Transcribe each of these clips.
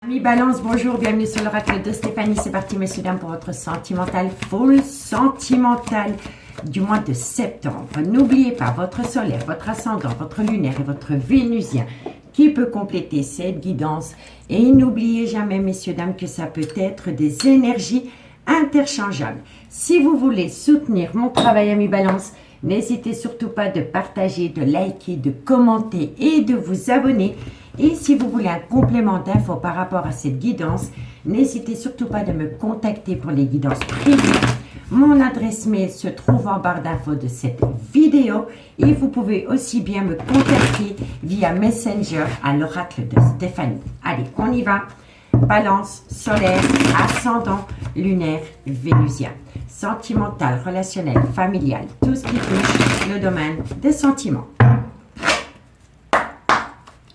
Amis Balance, bonjour, bienvenue sur l'oracle de Stéphanie. C'est parti, messieurs, dames, pour votre sentimental, full sentimental du mois de septembre. N'oubliez pas votre solaire, votre ascendant, votre lunaire et votre vénusien qui peut compléter cette guidance. Et n'oubliez jamais, messieurs, dames, que ça peut être des énergies interchangeables. Si vous voulez soutenir mon travail, amis Balance, n'hésitez surtout pas de partager, de liker, de commenter et de vous abonner. Et si vous voulez un complément d'infos par rapport à cette guidance, n'hésitez surtout pas de me contacter pour les guidances privées. Mon adresse mail se trouve en barre d'infos de cette vidéo et vous pouvez aussi bien me contacter via Messenger à l'oracle de Stéphanie. Allez, on y va. Balance, solaire, ascendant, lunaire, vénusien. Sentimental, relationnel, familial, tout ce qui touche le domaine des sentiments.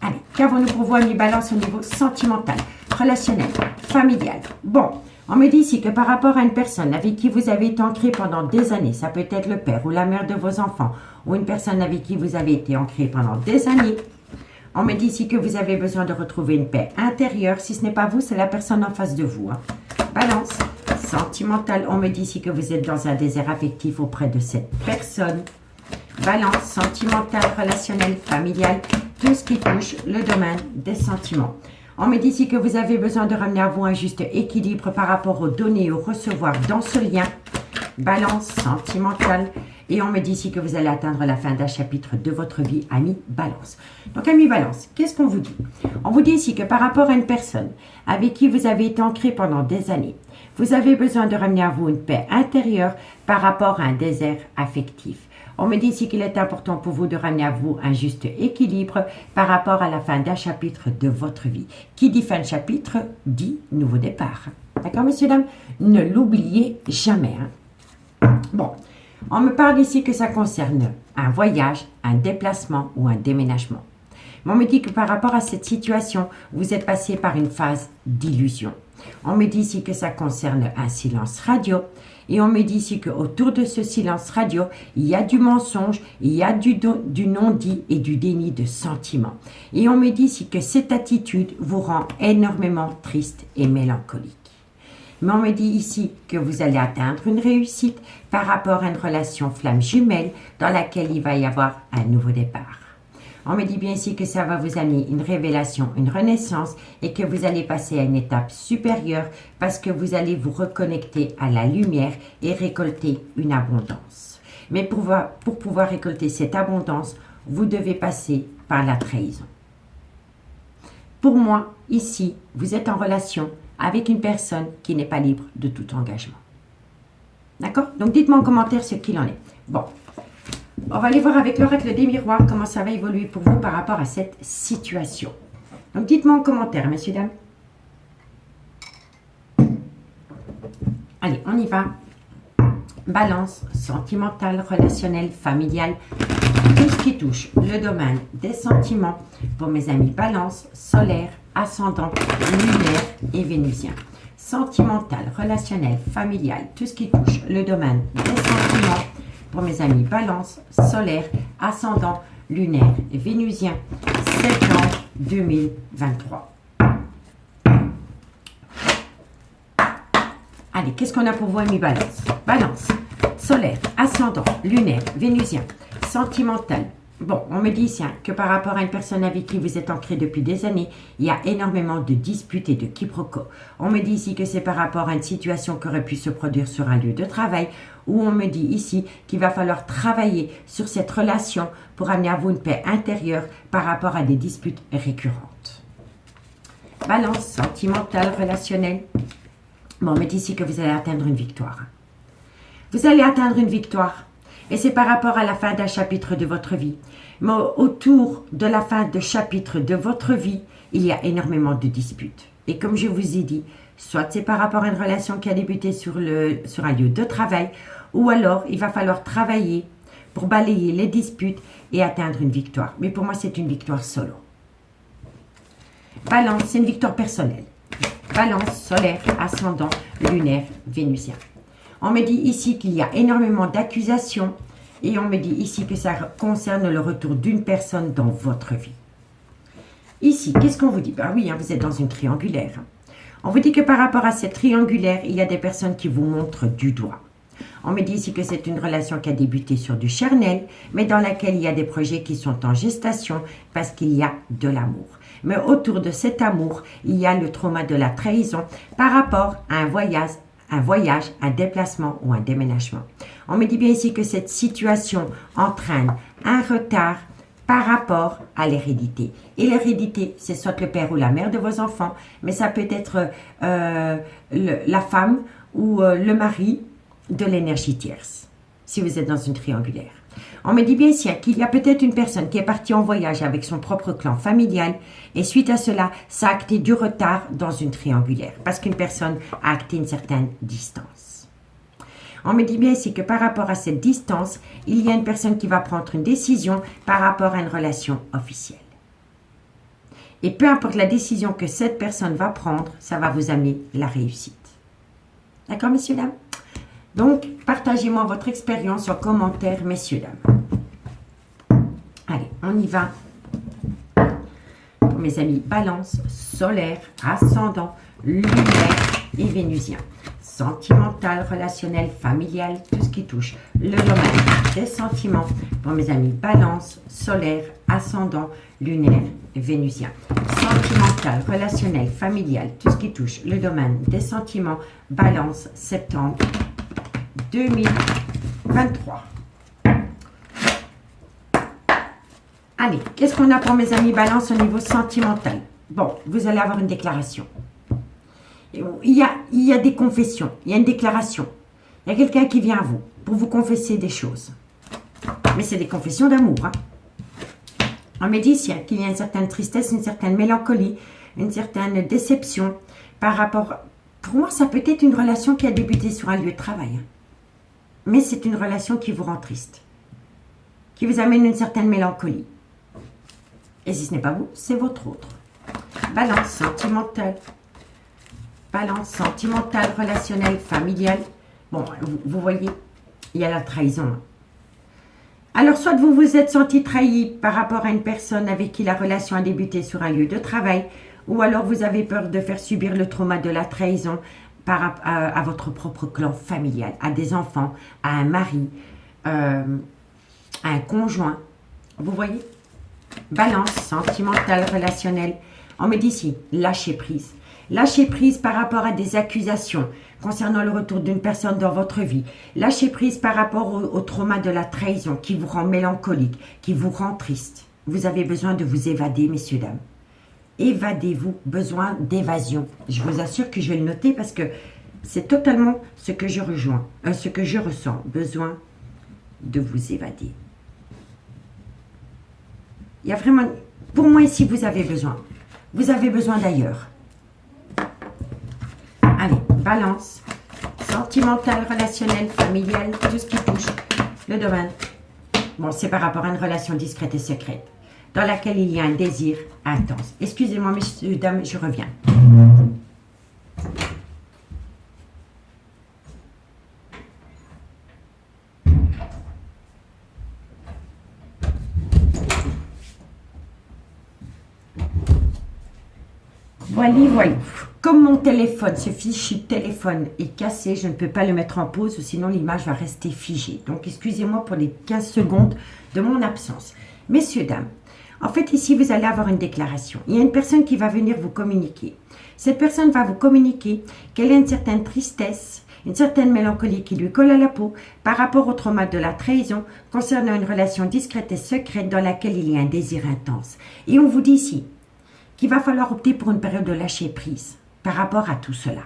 Allez, qu'avons-nous pour vous, amis Balance, au niveau sentimental, relationnel, familial? Bon, on me dit ici que par rapport à une personne avec qui vous avez été ancré pendant des années, ça peut être le père ou la mère de vos enfants, ou une personne avec qui vous avez été ancré pendant des années, on me dit ici que vous avez besoin de retrouver une paix intérieure. Si ce n'est pas vous, c'est la personne en face de vous. Balance, sentimental, on me dit ici que vous êtes dans un désert affectif auprès de cette personne. Balance, sentimental, relationnel, familial, tout ce qui touche le domaine des sentiments. On me dit ici que vous avez besoin de ramener à vous un juste équilibre par rapport aux données et au recevoir dans ce lien. Balance, sentimental. Et on me dit ici que vous allez atteindre la fin d'un chapitre de votre vie, amis Balance. Donc, amis Balance, qu'est-ce qu'on vous dit? On vous dit ici que par rapport à une personne avec qui vous avez été ancré pendant des années, vous avez besoin de ramener à vous une paix intérieure par rapport à un désert affectif. On me dit ici qu'il est important pour vous de ramener à vous un juste équilibre par rapport à la fin d'un chapitre de votre vie. Qui dit fin de chapitre, dit nouveau départ. D'accord, messieurs, dames? Ne l'oubliez jamais. Bon, on me parle ici que ça concerne un voyage, un déplacement ou un déménagement. Mais on me dit que par rapport à cette situation, vous êtes passé par une phase d'illusion. On me dit ici que ça concerne un silence radio. Et on me dit ici qu'autour de ce silence radio, il y a du mensonge, il y a du non-dit et du déni de sentiments. Et on me dit ici que cette attitude vous rend énormément triste et mélancolique. Mais on me dit ici que vous allez atteindre une réussite par rapport à une relation flamme jumelle dans laquelle il va y avoir un nouveau départ. On me dit bien ici que ça va vous amener une révélation, une renaissance et que vous allez passer à une étape supérieure parce que vous allez vous reconnecter à la lumière et récolter une abondance. Mais pour pouvoir récolter cette abondance, vous devez passer par la trahison. Pour moi, ici, vous êtes en relation avec une personne qui n'est pas libre de tout engagement. D'accord? Donc, dites-moi en commentaire ce qu'il en est. Bon, on va aller voir avec l'oracle des miroirs comment ça va évoluer pour vous par rapport à cette situation. Donc, dites-moi en commentaire, messieurs, dames. Allez, on y va. Balance, sentimental, relationnel, familial, tout ce qui touche le domaine des sentiments pour mes amis Balance, solaire, ascendant, lunaire et vénusien. Sentimental, relationnel, familial, tout ce qui touche le domaine des sentiments pour mes amis Balance, solaire, ascendant, lunaire et vénusien, septembre 2023. Allez, qu'est-ce qu'on a pour vous, amis Balance? Balance, solaire, ascendant, lunaire, vénusien, sentimental. Bon, on me dit ici que par rapport à une personne avec qui vous êtes ancré depuis des années, il y a énormément de disputes et de quiproquos. On me dit ici que c'est par rapport à une situation qui aurait pu se produire sur un lieu de travail, où on me dit ici qu'il va falloir travailler sur cette relation pour amener à vous une paix intérieure par rapport à des disputes récurrentes. Balance, sentimental, relationnel. Bon, on me dit ici que vous allez atteindre une victoire. Vous allez atteindre une victoire. Et c'est par rapport à la fin d'un chapitre de votre vie. Mais autour de la fin de chapitre de votre vie, il y a énormément de disputes. Et comme je vous ai dit, soit c'est par rapport à une relation qui a débuté sur un lieu de travail, ou alors il va falloir travailler pour balayer les disputes et atteindre une victoire. Mais pour moi, c'est une victoire solo. Balance, c'est une victoire personnelle. Balance, solaire, ascendant, lunaire, vénusien. On me dit ici qu'il y a énormément d'accusations et on me dit ici que ça concerne le retour d'une personne dans votre vie. Ici, qu'est-ce qu'on vous dit? Ben oui, hein, vous êtes dans une triangulaire. On vous dit que par rapport à cette triangulaire, il y a des personnes qui vous montrent du doigt. On me dit ici que c'est une relation qui a débuté sur du charnel, mais dans laquelle il y a des projets qui sont en gestation parce qu'il y a de l'amour. Mais autour de cet amour, il y a le trauma de la trahison par rapport à un voyage, un déplacement ou un déménagement. On me dit bien ici que cette situation entraîne un retard par rapport à l'hérédité. Et l'hérédité, c'est soit le père ou la mère de vos enfants, mais ça peut être la femme ou le mari de l'énergie tierce, si vous êtes dans une triangulaire. On me dit bien ici qu'il y a peut-être une personne qui est partie en voyage avec son propre clan familial et suite à cela, ça a acté du retard dans une triangulaire parce qu'une personne a acté une certaine distance. On me dit bien ici que par rapport à cette distance, il y a une personne qui va prendre une décision par rapport à une relation officielle. Et peu importe la décision que cette personne va prendre, ça va vous amener la réussite. D'accord, messieurs, dames? Donc, partagez-moi votre expérience en commentaire, messieurs, dames. Allez, on y va. Pour mes amis, balance, solaire, ascendant, lunaire et vénusien. Sentimental, relationnel, familial, tout ce qui touche le domaine des sentiments. Pour mes amis, balance, solaire, ascendant, lunaire et vénusien. Sentimental, relationnel, familial, tout ce qui touche le domaine des sentiments. Balance, septembre 2023. Allez, qu'est-ce qu'on a pour mes amis balance au niveau sentimental? Bon, vous allez avoir une déclaration. Il y a des confessions, il y a une déclaration. Il y a quelqu'un qui vient à vous pour vous confesser des choses. Mais c'est des confessions d'amour. Hein. On me dit qu'il y a une certaine tristesse, une certaine mélancolie, une certaine déception par rapport... Pour moi, ça peut être une relation qui a débuté sur un lieu de travail. Hein. Mais c'est une relation qui vous rend triste, qui vous amène une certaine mélancolie. Et si ce n'est pas vous, c'est votre autre. Balance sentimentale. Balance sentimentale, relationnelle, familiale. Bon, vous voyez, il y a la trahison. Alors, soit vous vous êtes senti trahi par rapport à une personne avec qui la relation a débuté sur un lieu de travail, ou alors vous avez peur de faire subir le trauma de la trahison à votre propre clan familial, à des enfants, à un mari, à un conjoint. Vous voyez? Balance sentimentale, relationnelle. On me dit ici, lâcher prise. Lâcher prise par rapport à des accusations concernant le retour d'une personne dans votre vie. Lâcher prise par rapport au trauma de la trahison qui vous rend mélancolique, qui vous rend triste. Vous avez besoin de vous évader, messieurs, dames. Évadez-vous, besoin d'évasion. Je vous assure que je vais le noter parce que c'est totalement ce que je rejoins, ce que je ressens. Besoin de vous évader. Il y a vraiment, pour moi ici, vous avez besoin. Vous avez besoin d'ailleurs. Allez, balance, sentimental, relationnel, familial, tout ce qui touche le domaine. Bon, c'est par rapport à une relation discrète et secrète, dans laquelle il y a un désir intense. Excusez-moi, messieurs, dames, je reviens. Voilà. Comme mon téléphone, ce fichier téléphone est cassé, je ne peux pas le mettre en pause, sinon l'image va rester figée. Donc, excusez-moi pour les 15 secondes de mon absence. Messieurs, dames, en fait, ici, vous allez avoir une déclaration. Il y a une personne qui va venir vous communiquer. Cette personne va vous communiquer qu'elle a une certaine tristesse, une certaine mélancolie qui lui colle à la peau par rapport au trauma de la trahison concernant une relation discrète et secrète dans laquelle il y a un désir intense. Et on vous dit ici qu'il va falloir opter pour une période de lâcher prise par rapport à tout cela.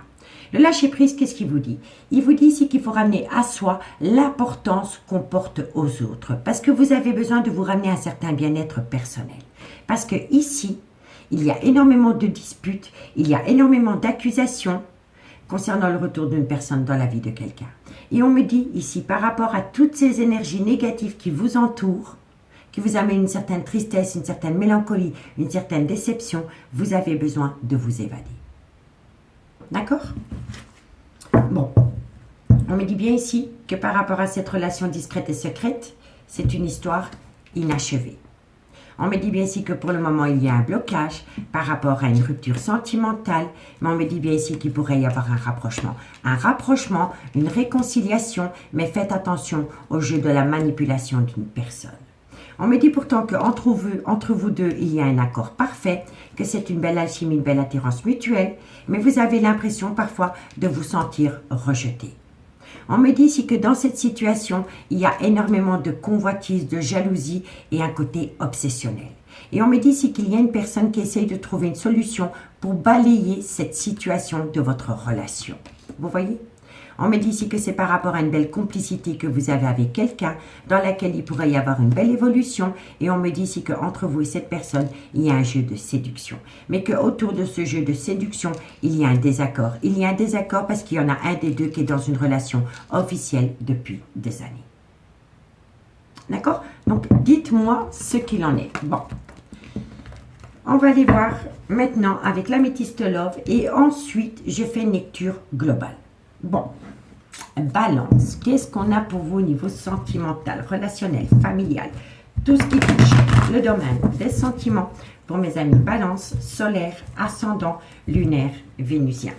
Le lâcher prise, qu'est-ce qu'il vous dit? Il vous dit ici qu'il faut ramener à soi l'importance qu'on porte aux autres parce que vous avez besoin de vous ramener un certain bien-être personnel. Parce que ici, il y a énormément de disputes, il y a énormément d'accusations concernant le retour d'une personne dans la vie de quelqu'un. Et on me dit ici, par rapport à toutes ces énergies négatives qui vous entourent, qui vous amènent une certaine tristesse, une certaine mélancolie, une certaine déception, vous avez besoin de vous évader. D'accord? Bon, on me dit bien ici que par rapport à cette relation discrète et secrète, c'est une histoire inachevée. On me dit bien ici que pour le moment, il y a un blocage par rapport à une rupture sentimentale. Mais on me dit bien ici qu'il pourrait y avoir un rapprochement. Un rapprochement, une réconciliation, mais faites attention au jeu de la manipulation d'une personne. On me dit pourtant qu'entre vous deux, il y a un accord parfait, que c'est une belle alchimie, une belle attirance mutuelle, mais vous avez l'impression parfois de vous sentir rejeté. On me dit ici que dans cette situation, il y a énormément de convoitise, de jalousie et un côté obsessionnel. Et on me dit ici qu'il y a une personne qui essaye de trouver une solution pour balayer cette situation de votre relation. Vous voyez ? On me dit ici que c'est par rapport à une belle complicité que vous avez avec quelqu'un dans laquelle il pourrait y avoir une belle évolution. Et on me dit ici qu'entre vous et cette personne, il y a un jeu de séduction. Mais qu'autour de ce jeu de séduction, il y a un désaccord. Il y a un désaccord parce qu'il y en a un des deux qui est dans une relation officielle depuis des années. D'accord? Donc, dites-moi ce qu'il en est. Bon. On va aller voir maintenant avec l'améthyste love et ensuite, je fais une lecture globale. Bon, balance, qu'est-ce qu'on a pour vous au niveau sentimental, relationnel, familial, tout ce qui touche le domaine des sentiments pour mes amis balance, solaire, ascendant, lunaire, vénusien.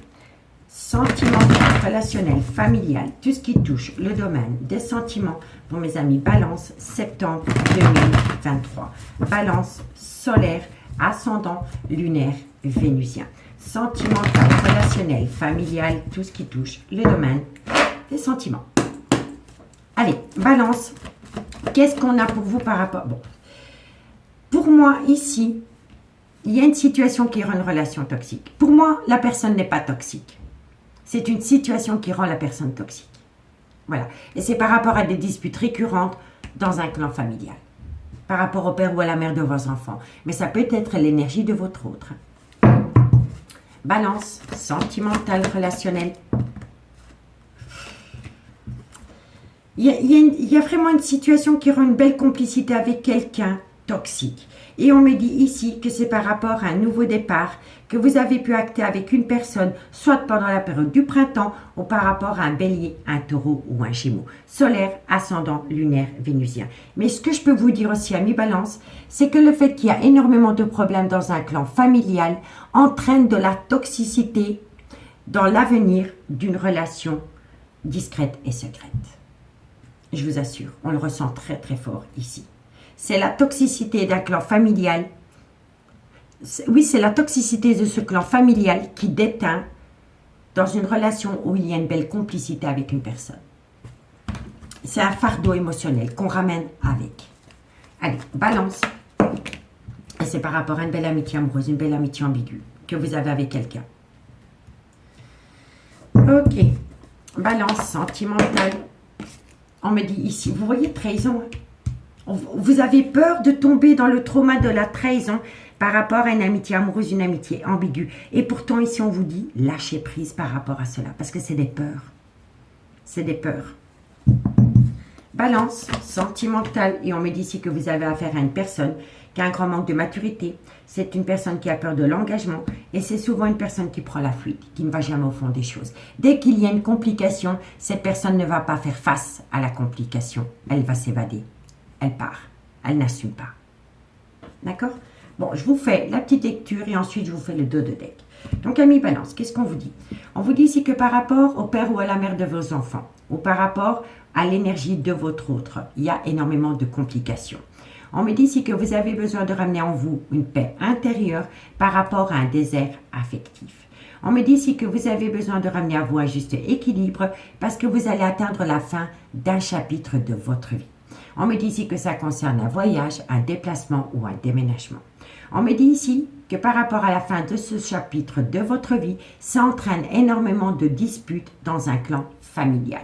Sentimental, relationnel, familial, tout ce qui touche le domaine des sentiments pour mes amis balance, septembre 2023. Balance, solaire, ascendant, lunaire, vénusien. Sentimental, relationnel, familial, tout ce qui touche le domaine des sentiments. Allez, balance, qu'est-ce qu'on a pour vous par rapport... Bon, pour moi, ici, il y a une situation qui rend une relation toxique. Pour moi, la personne n'est pas toxique. C'est une situation qui rend la personne toxique. Voilà. Et c'est par rapport à des disputes récurrentes dans un clan familial. Par rapport au père ou à la mère de vos enfants. Mais ça peut être l'énergie de votre autre. Balance, sentimental, relationnel. Il y a vraiment une situation qui rend une belle complicité avec quelqu'un toxique. Et on me dit ici que c'est par rapport à un nouveau départ que vous avez pu acter avec une personne, soit pendant la période du printemps ou par rapport à un bélier, un taureau ou un gémeaux. Solaire, ascendant, lunaire, vénusien. Mais ce que je peux vous dire aussi, amis balance, c'est que le fait qu'il y a énormément de problèmes dans un clan familial entraîne de la toxicité dans l'avenir d'une relation discrète et secrète. Je vous assure, on le ressent très très fort ici. C'est la toxicité d'un clan familial. Oui, c'est la toxicité de ce clan familial qui déteint dans une relation où il y a une belle complicité avec une personne. C'est un fardeau émotionnel qu'on ramène avec. Allez, balance. Et c'est par rapport à une belle amitié amoureuse, une belle amitié ambiguë que vous avez avec quelqu'un. Ok. Balance sentimentale. On me dit ici, vous voyez trahison, hein? Vous avez peur de tomber dans le trauma de la trahison par rapport à une amitié amoureuse, une amitié ambiguë. Et pourtant, ici, on vous dit, lâchez prise par rapport à cela. Parce que c'est des peurs. C'est des peurs. Balance, sentimentale. Et on me dit ici que vous avez affaire à une personne qui a un grand manque de maturité. C'est une personne qui a peur de l'engagement. Et c'est souvent une personne qui prend la fuite, qui ne va jamais au fond des choses. Dès qu'il y a une complication, cette personne ne va pas faire face à la complication. Elle va s'évader. Elle part. Elle n'assume pas. D'accord? Bon, je vous fais la petite lecture et ensuite je vous fais le dos de deck. Donc, amis balance, qu'est-ce qu'on vous dit? On vous dit ici que par rapport au père ou à la mère de vos enfants, ou par rapport à l'énergie de votre autre, il y a énormément de complications. On me dit ici que vous avez besoin de ramener en vous une paix intérieure par rapport à un désert affectif. On me dit ici que vous avez besoin de ramener à vous un juste équilibre parce que vous allez atteindre la fin d'un chapitre de votre vie. On me dit ici que ça concerne un voyage, un déplacement ou un déménagement. On me dit ici que par rapport à la fin de ce chapitre de votre vie, ça entraîne énormément de disputes dans un clan familial.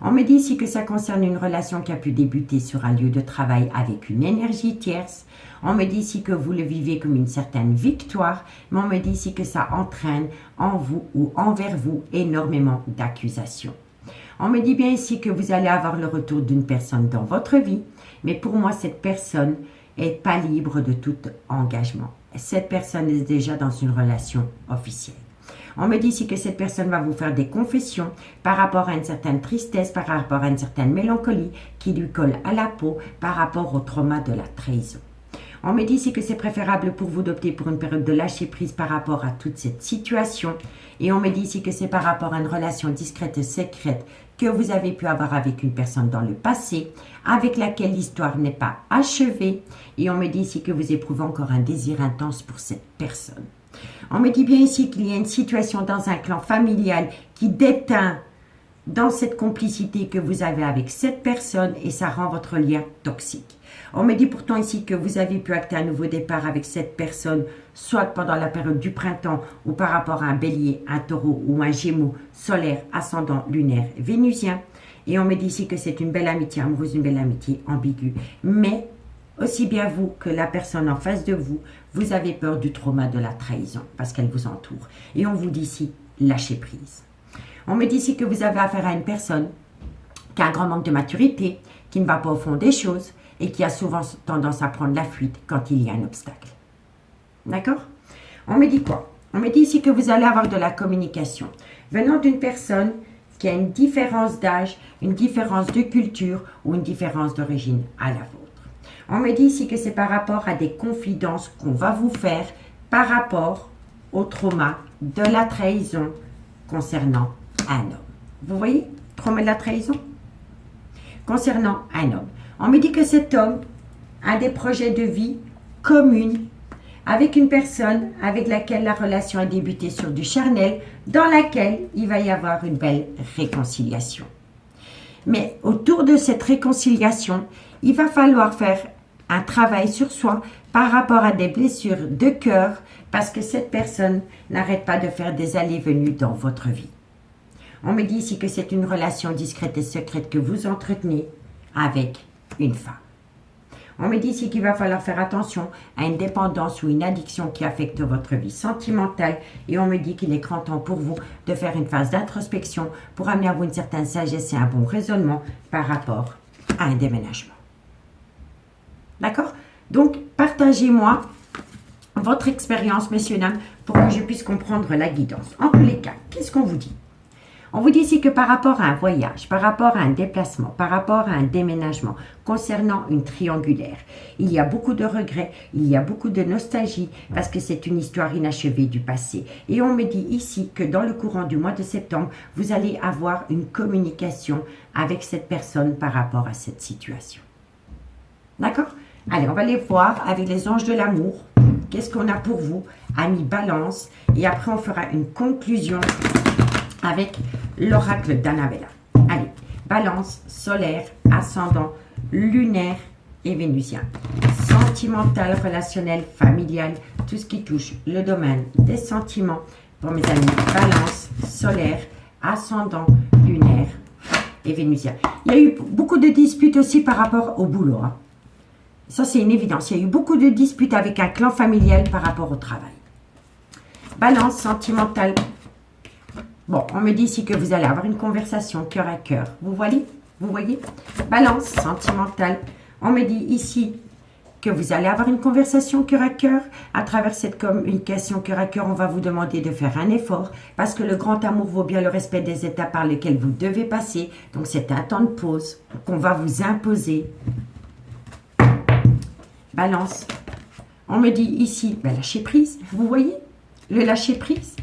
On me dit ici que ça concerne une relation qui a pu débuter sur un lieu de travail avec une énergie tierce. On me dit ici que vous le vivez comme une certaine victoire, mais on me dit ici que ça entraîne en vous ou envers vous énormément d'accusations. On me dit bien ici que vous allez avoir le retour d'une personne dans votre vie, mais pour moi, cette personne n'est pas libre de tout engagement. Cette personne est déjà dans une relation officielle. On me dit ici que cette personne va vous faire des confessions par rapport à une certaine tristesse, par rapport à une certaine mélancolie qui lui colle à la peau par rapport au trauma de la trahison. On me dit ici que c'est préférable pour vous d'opter pour une période de lâcher prise par rapport à toute cette situation. Et on me dit ici que c'est par rapport à une relation discrète et secrète que vous avez pu avoir avec une personne dans le passé, avec laquelle l'histoire n'est pas achevée. Et on me dit ici que vous éprouvez encore un désir intense pour cette personne. On me dit bien ici qu'il y a une situation dans un clan familial qui déteint dans cette complicité que vous avez avec cette personne et ça rend votre lien toxique. On me dit pourtant ici que vous avez pu acter un nouveau départ avec cette personne, soit pendant la période du printemps ou par rapport à un bélier, un taureau ou un gémeaux solaire, ascendant, lunaire, vénusien. Et on me dit ici que c'est une belle amitié amoureuse, une belle amitié ambiguë. Mais aussi bien vous que la personne en face de vous, vous avez peur du trauma de la trahison parce qu'elle vous entoure. Et on vous dit ici, lâchez prise. On me dit ici que vous avez affaire à une personne qui a un grand manque de maturité, qui ne va pas au fond des choses et qui a souvent tendance à prendre la fuite quand il y a un obstacle. D'accord? On me dit quoi? On me dit ici que vous allez avoir de la communication venant d'une personne qui a une différence d'âge, une différence de culture ou une différence d'origine à la vôtre. On me dit ici que c'est par rapport à des confidences qu'on va vous faire par rapport au trauma de la trahison concernant un homme. Vous voyez, trauma de la trahison concernant un homme. On me dit que cet homme a des projets de vie communs avec une personne avec laquelle la relation a débuté sur du charnel, dans laquelle il va y avoir une belle réconciliation. Mais autour de cette réconciliation, il va falloir faire un travail sur soi par rapport à des blessures de cœur parce que cette personne n'arrête pas de faire des allées-venues dans votre vie. On me dit ici que c'est une relation discrète et secrète que vous entretenez avec une femme. On me dit ici qu'il va falloir faire attention à une dépendance ou une addiction qui affecte votre vie sentimentale et on me dit qu'il est grand temps pour vous de faire une phase d'introspection pour amener à vous une certaine sagesse et un bon raisonnement par rapport à un déménagement. D'accord? Donc, partagez-moi votre expérience, messieurs, dames, pour que je puisse comprendre la guidance. En tous les cas, qu'est-ce qu'on vous dit? On vous dit ici que par rapport à un voyage, par rapport à un déplacement, par rapport à un déménagement, concernant une triangulaire, il y a beaucoup de regrets, il y a beaucoup de nostalgie parce que c'est une histoire inachevée du passé. Et on me dit ici que dans le courant du mois de septembre, vous allez avoir une communication avec cette personne par rapport à cette situation. D'accord? Allez, on va aller voir avec les anges de l'amour. Qu'est-ce qu'on a pour vous, amis Balance? Et après, on fera une conclusion avec l'oracle d'Annabella. Allez, Balance, solaire, ascendant, lunaire et vénusien. Sentimental, relationnel, familial, tout ce qui touche le domaine des sentiments pour mes amis Balance, solaire, ascendant, lunaire et vénusien. Il y a eu beaucoup de disputes aussi par rapport au boulot. Hein. Ça, c'est une évidence. Il y a eu beaucoup de disputes avec un clan familial par rapport au travail. Balance, sentimental. Bon, on me dit ici que vous allez avoir une conversation cœur à cœur. Vous voyez? Vous voyez? Balance, sentimental. On me dit ici que vous allez avoir une conversation cœur à cœur. À travers cette communication cœur à cœur, on va vous demander de faire un effort parce que le grand amour vaut bien le respect des étapes par lesquelles vous devez passer. Donc, c'est un temps de pause qu'on va vous imposer. Balance. On me dit ici, ben, lâcher prise. Vous voyez? Le lâcher prise.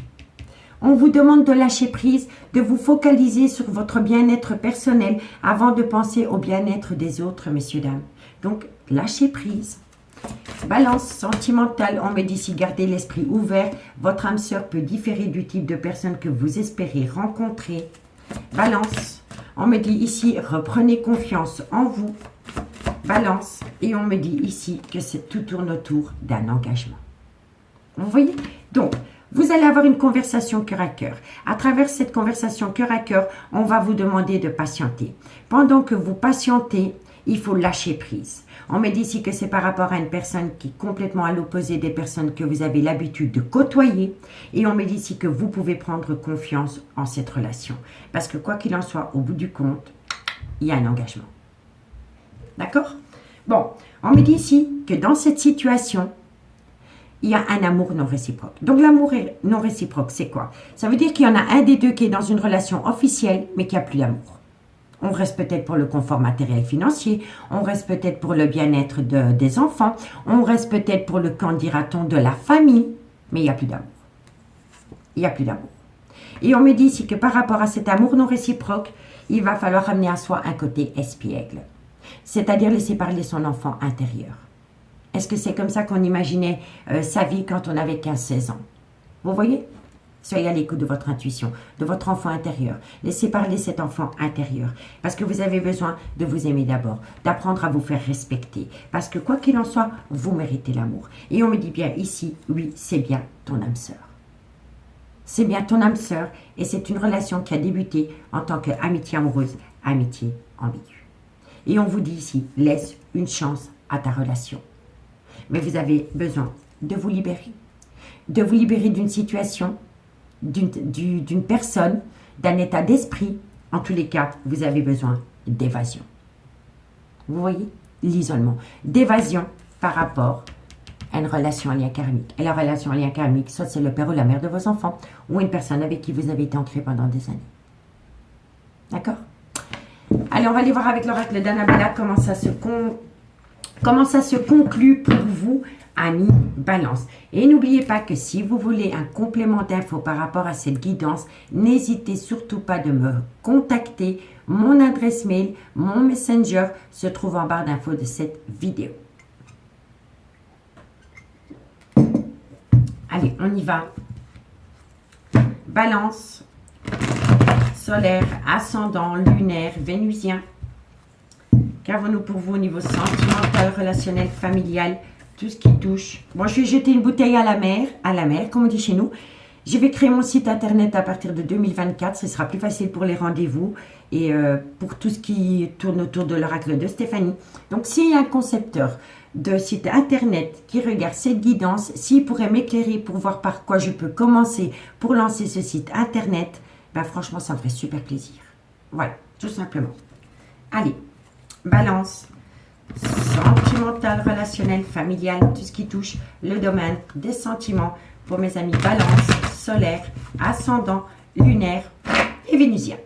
On vous demande de lâcher prise, de vous focaliser sur votre bien-être personnel avant de penser au bien-être des autres, messieurs, dames. Donc, lâchez prise. Balance sentimentale, on me dit ici, gardez l'esprit ouvert. Votre âme sœur peut différer du type de personne que vous espérez rencontrer. Balance, on me dit ici, reprenez confiance en vous. Balance, et on me dit ici que tout tourne autour d'un engagement. Vous voyez? Donc, vous allez avoir une conversation cœur à cœur. À travers cette conversation cœur à cœur, on va vous demander de patienter. Pendant que vous patientez, il faut lâcher prise. On me dit ici que c'est par rapport à une personne qui est complètement à l'opposé des personnes que vous avez l'habitude de côtoyer. Et on me dit ici que vous pouvez prendre confiance en cette relation. Parce que quoi qu'il en soit, au bout du compte, il y a un engagement. D'accord? Bon, on me dit ici que dans cette situation, il y a un amour non réciproque. Donc, l'amour non réciproque, c'est quoi? Ça veut dire qu'il y en a un des deux qui est dans une relation officielle, mais qui n'a plus d'amour. On reste peut-être pour le confort matériel financier. On reste peut-être pour le bien-être des enfants. On reste peut-être pour le qu'en dira-t-on de la famille. Mais il n'y a plus d'amour. Il n'y a plus d'amour. Et on me dit ici que par rapport à cet amour non réciproque, il va falloir ramener à soi un côté espiègle. C'est-à-dire laisser parler son enfant intérieur. Est-ce que c'est comme ça qu'on imaginait sa vie quand on avait 15-16 ans? Vous voyez? Soyez à l'écoute de votre intuition, de votre enfant intérieur. Laissez parler cet enfant intérieur. Parce que vous avez besoin de vous aimer d'abord, d'apprendre à vous faire respecter. Parce que quoi qu'il en soit, vous méritez l'amour. Et on me dit bien ici, oui, c'est bien ton âme sœur. C'est bien ton âme sœur et c'est une relation qui a débuté en tant qu'amitié amoureuse, amitié ambiguë. Et on vous dit ici, laisse une chance à ta relation. Mais vous avez besoin de vous libérer. De vous libérer d'une situation, d'une personne, d'un état d'esprit. En tous les cas, vous avez besoin d'évasion. Vous voyez? L'isolement. D'évasion par rapport à une relation en lien karmique. Et la relation en lien karmique, soit c'est le père ou la mère de vos enfants, ou une personne avec qui vous avez été ancré pendant des années. D'accord? Allez, on va aller voir avec l'oracle d'Annabella comment ça se conclut pour vous, amis Balance. Et n'oubliez pas que si vous voulez un complément d'infos par rapport à cette guidance, n'hésitez surtout pas de me contacter. Mon adresse mail, mon messenger se trouve en barre d'infos de cette vidéo. Allez, on y va. Balance, solaire, ascendant, lunaire, vénusien. Qu'avons-nous pour vous au niveau sentimental, relationnel, familial, tout ce qui touche. Bon, je vais jeter une bouteille à la mer, comme on dit chez nous. Je vais créer mon site internet à partir de 2024. Ce sera plus facile pour les rendez-vous et pour tout ce qui tourne autour de l'oracle de Stéphanie. Donc, s'il y a un concepteur de site internet qui regarde cette guidance, s'il pourrait m'éclairer pour voir par quoi je peux commencer pour lancer ce site internet, ben franchement, ça me ferait super plaisir. Voilà, tout simplement. Allez, Balance, sentimental, relationnel, familial, tout ce qui touche le domaine des sentiments pour mes amis Balance, solaire, ascendant, lunaire et vénusien.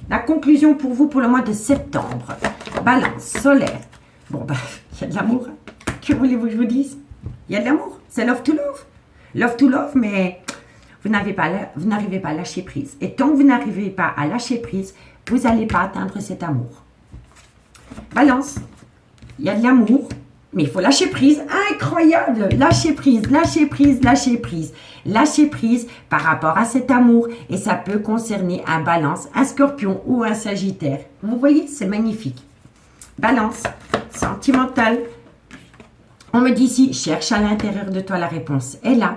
La conclusion pour vous pour le mois de septembre. Balance, solaire. Bon, ben, il y a de l'amour. Que voulez-vous que je vous dise? Il y a de l'amour. C'est love to love. Love to love, mais vous n'arrivez pas à lâcher prise. Et tant que vous n'arrivez pas à lâcher prise, vous n'allez pas atteindre cet amour. Balance, il y a de l'amour, mais il faut lâcher prise. Incroyable! Lâcher prise, lâcher prise, lâcher prise. Lâcher prise par rapport à cet amour. Et ça peut concerner un Balance, un Scorpion ou un Sagittaire. Vous voyez, c'est magnifique. Balance, sentimental. On me dit ici, cherche à l'intérieur de toi, la réponse est là.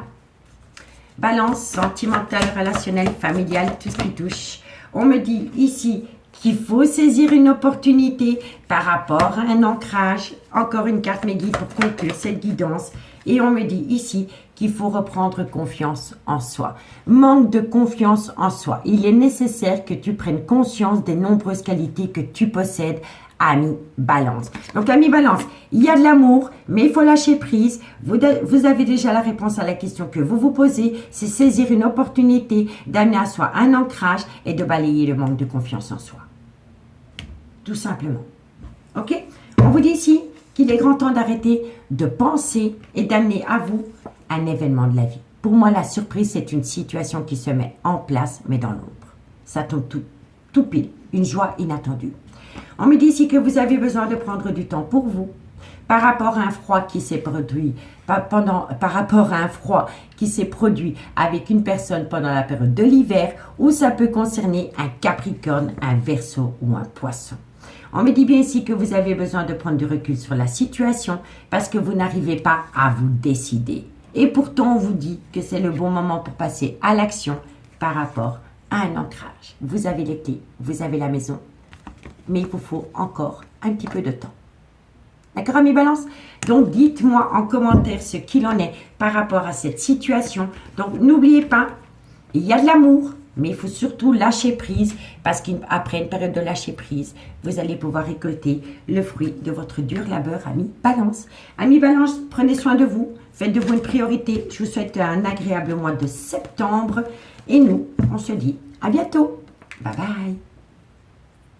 Balance, sentimental, relationnel, familial, tout ce qui touche. On me dit ici qu'il faut saisir une opportunité par rapport à un ancrage. Encore une carte mes guides pour conclure cette guidance. Et on me dit ici qu'il faut reprendre confiance en soi. Manque de confiance en soi. Il est nécessaire que tu prennes conscience des nombreuses qualités que tu possèdes, ami Balance. Donc, ami Balance, il y a de l'amour, mais il faut lâcher prise. Vous avez déjà la réponse à la question que vous vous posez. C'est saisir une opportunité d'amener à soi un ancrage et de balayer le manque de confiance en soi. Tout simplement. OK? On vous dit ici qu'il est grand temps d'arrêter de penser et d'amener à vous un événement de la vie. Pour moi, la surprise, c'est une situation qui se met en place, mais dans l'ombre. Ça tombe tout pile. Une joie inattendue. On me dit ici que vous avez besoin de prendre du temps pour vous par rapport à un froid qui s'est produit par rapport à un froid qui s'est produit avec une personne pendant la période de l'hiver ou ça peut concerner un Capricorne, un Verseau ou un Poisson. On me dit bien ici que vous avez besoin de prendre du recul sur la situation parce que vous n'arrivez pas à vous décider. Et pourtant, on vous dit que c'est le bon moment pour passer à l'action par rapport à un ancrage. Vous avez les clés, vous avez la maison, mais il vous faut encore un petit peu de temps. D'accord, amis Balance? Donc, dites-moi en commentaire ce qu'il en est par rapport à cette situation. Donc, n'oubliez pas, il y a de l'amour, mais il faut surtout lâcher prise parce qu'après une période de lâcher prise, vous allez pouvoir récolter le fruit de votre dur labeur, amis Balance. Amis Balance, prenez soin de vous, faites de vous une priorité. Je vous souhaite un agréable mois de septembre et nous, on se dit à bientôt. Bye bye.